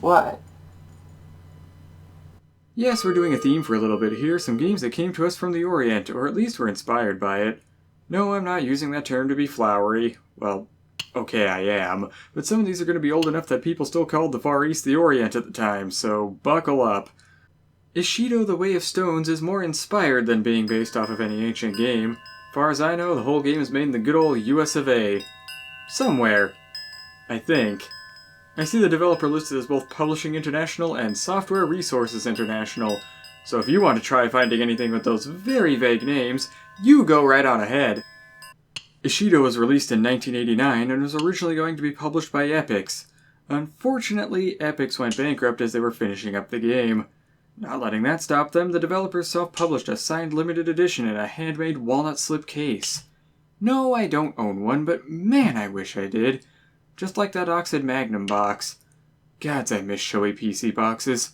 What? Yes, we're doing a theme for a little bit here, some games that came to us from the Orient, or at least were inspired by it. No, I'm not using that term to be flowery. Well, okay, I am, but some of these are going to be old enough that people still called the Far East the Orient at the time, so buckle up. Ishido the Way of Stones is more inspired than being based off of any ancient game. Far as I know, the whole game is made in the good old US of A. Somewhere. I think. I see the developer listed as both Publishing International and Software Resources International, so if you want to try finding anything with those very vague names, you go right on ahead. Ishido was released in 1989 and was originally going to be published by Epix. Unfortunately, Epix went bankrupt as they were finishing up the game. Not letting that stop them, the developers self-published a signed limited edition in a handmade walnut slip case. No, I don't own one, but man, I wish I did. Just like that Oxid Magnum box. Gods, I miss showy PC boxes.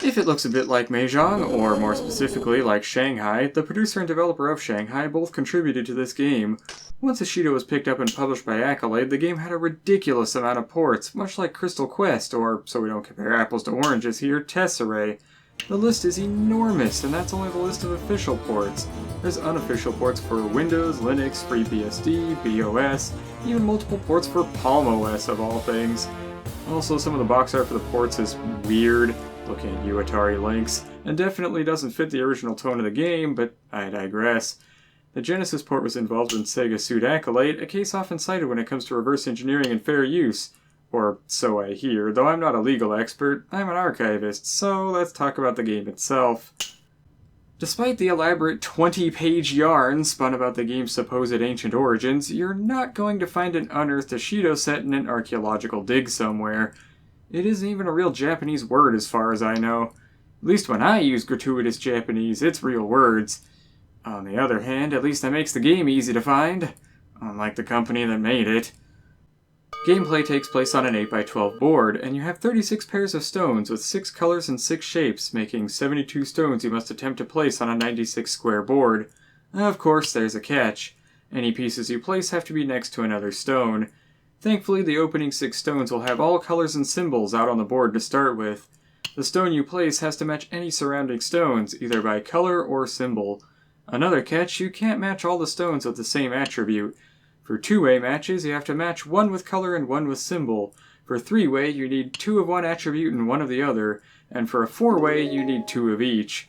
If it looks a bit like Mahjong, or more specifically like Shanghai, the producer and developer of Shanghai both contributed to this game. Once Ishido was picked up and published by Accolade, the game had a ridiculous amount of ports, much like Crystal Quest, or, so we don't compare apples to oranges here, Tesserae. The list is enormous, and that's only the list of official ports. There's unofficial ports for Windows, Linux, FreeBSD, BOS, even multiple ports for Palm OS of all things. Also, some of the box art for the ports is weird, looking at you Atari Lynx, and definitely doesn't fit the original tone of the game, but I digress. The Genesis port was involved when Sega sued Accolade, a case often cited when it comes to reverse engineering and fair use. Or so I hear, though I'm not a legal expert, I'm an archivist, so let's talk about the game itself. Despite the elaborate 20-page yarn spun about the game's supposed ancient origins, you're not going to find an unearthed Ishido set in an archaeological dig somewhere. It isn't even a real Japanese word as far as I know. At least when I use gratuitous Japanese, it's real words. On the other hand, at least that makes the game easy to find, unlike the company that made it. Gameplay takes place on an 8x12 board, and you have 36 pairs of stones with 6 colors and 6 shapes, making 72 stones you must attempt to place on a 96 square board. Of course, there's a catch. Any pieces you place have to be next to another stone. Thankfully, the opening 6 stones will have all colors and symbols out on the board to start with. The stone you place has to match any surrounding stones, either by color or symbol. Another catch, you can't match all the stones with the same attribute. For two-way matches, you have to match one with color and one with symbol. For three-way, you need 2 of one attribute and 1 of the other. And for a four-way, you need 2 of each.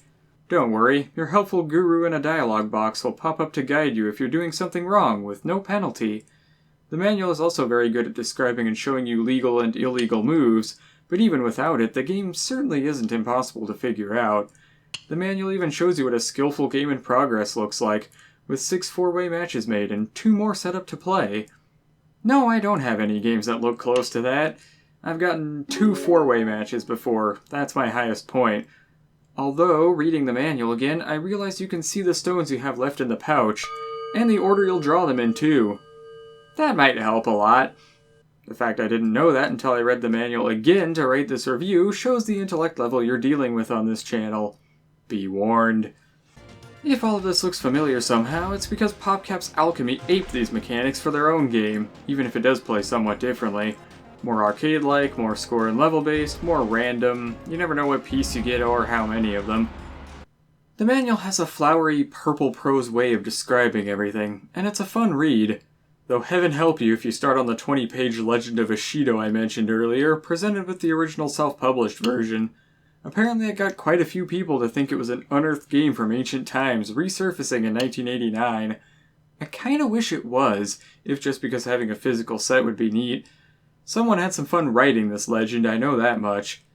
Don't worry, your helpful guru in a dialogue box will pop up to guide you if you're doing something wrong, with no penalty. The manual is also very good at describing and showing you legal and illegal moves, but even without it, the game certainly isn't impossible to figure out. The manual even shows you what a skillful game in progress looks like, with 6 four-way matches made and 2 more set up to play. No, I don't have any games that look close to that. I've gotten 2 four-way matches before, that's my highest point. Although, reading the manual again, I realized you can see the stones you have left in the pouch, and the order you'll draw them in too. That might help a lot. The fact I didn't know that until I read the manual again to write this review shows the intellect level you're dealing with on this channel. Be warned. If all of this looks familiar somehow, it's because PopCap's Alchemy aped these mechanics for their own game, even if it does play somewhat differently. More arcade-like, more score and level-based, more random, you never know what piece you get or how many of them. The manual has a flowery, purple prose way of describing everything, and it's a fun read. Though heaven help you if you start on the 20-page Legend of Ishido I mentioned earlier, presented with the original self-published version. Apparently it got quite a few people to think it was an unearthed game from ancient times, resurfacing in 1989. I kinda wish it was, if just because having a physical set would be neat. Someone had some fun writing this legend, I know that much.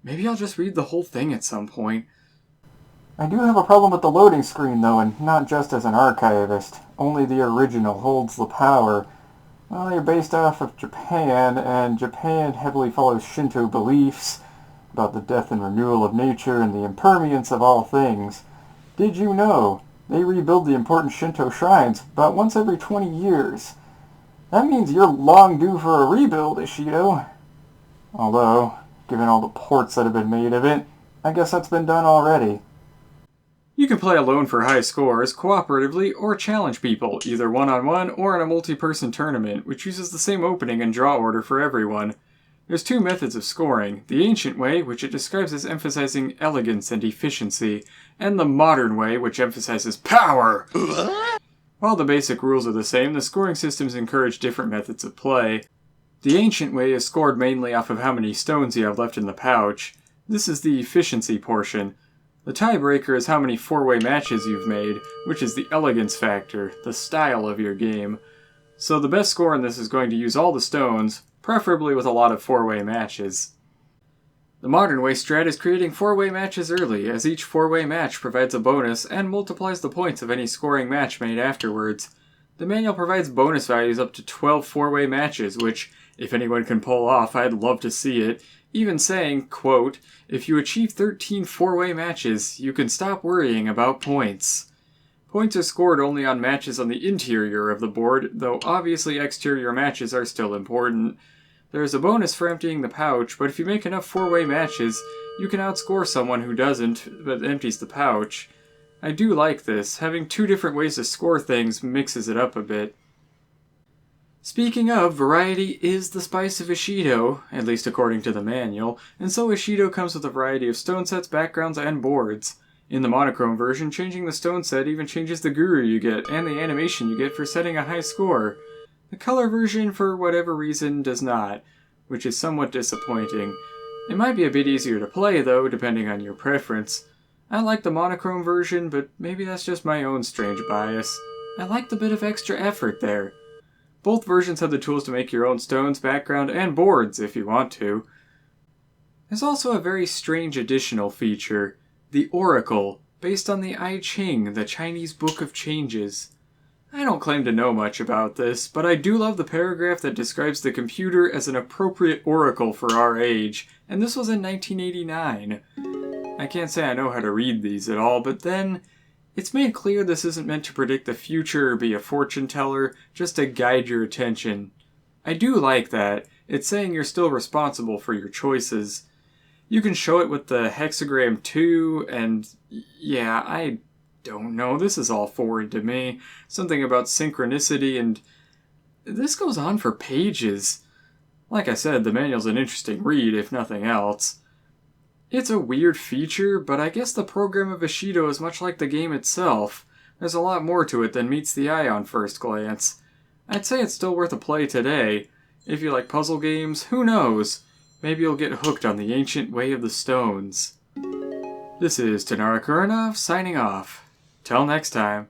Maybe I'll just read the whole thing at some point. I do have a problem with the loading screen, though, and not just as an archivist. Only the original holds the power. Well, you're based off of Japan, and Japan heavily follows Shinto beliefs about the death and renewal of nature and the impermanence of all things. Did you know they rebuild the important Shinto shrines about once every 20 years? That means you're long due for a rebuild, Ishido. Although, given all the ports that have been made of it, I guess that's been done already. You can play alone for high scores, cooperatively, or challenge people, either one-on-one or in a multi-person tournament, which uses the same opening and draw order for everyone. There's two methods of scoring, the ancient way, which it describes as emphasizing elegance and efficiency, and the modern way, which emphasizes power. While the basic rules are the same, the scoring systems encourage different methods of play. The ancient way is scored mainly off of how many stones you have left in the pouch. This is the efficiency portion. The tiebreaker is how many four-way matches you've made, which is the elegance factor, the style of your game. So the best score in this is going to use all the stones, preferably with a lot of four-way matches. The modern way strat is creating four-way matches early, as each four-way match provides a bonus and multiplies the points of any scoring match made afterwards. The manual provides bonus values up to 12 four-way matches, which, if anyone can pull off, I'd love to see it, even saying, quote, if you achieve 13 four-way matches, you can stop worrying about points. Points are scored only on matches on the interior of the board, though obviously exterior matches are still important. There is a bonus for emptying the pouch, but if you make enough four-way matches, you can outscore someone who doesn't, but empties the pouch. I do like this. Having two different ways to score things mixes it up a bit. Speaking of, variety is the spice of Ishido, at least according to the manual, and so Ishido comes with a variety of stone sets, backgrounds, and boards. In the monochrome version, changing the stone set even changes the guru you get, and the animation you get for setting a high score. The color version, for whatever reason, does not, which is somewhat disappointing. It might be a bit easier to play, though, depending on your preference. I like the monochrome version, but maybe that's just my own strange bias. I like the bit of extra effort there. Both versions have the tools to make your own stones, background, and boards, if you want to. There's also a very strange additional feature, the Oracle, based on the I Ching, the Chinese Book of Changes. I don't claim to know much about this, but I do love the paragraph that describes the computer as an appropriate oracle for our age, and this was in 1989. I can't say I know how to read these at all, but then, it's made clear this isn't meant to predict the future or be a fortune teller, just to guide your attention. I do like that. It's saying you're still responsible for your choices. You can show it with the hexagram too, and yeah, I don't know, this is all foreign to me. Something about synchronicity, and this goes on for pages. Like I said, the manual's an interesting read, if nothing else. It's a weird feature, but I guess the program of Bushido is much like the game itself. There's a lot more to it than meets the eye on first glance. I'd say it's still worth a play today. If you like puzzle games, who knows? Maybe you'll get hooked on the ancient way of the stones. This is Tanara Kuranov signing off. Till next time.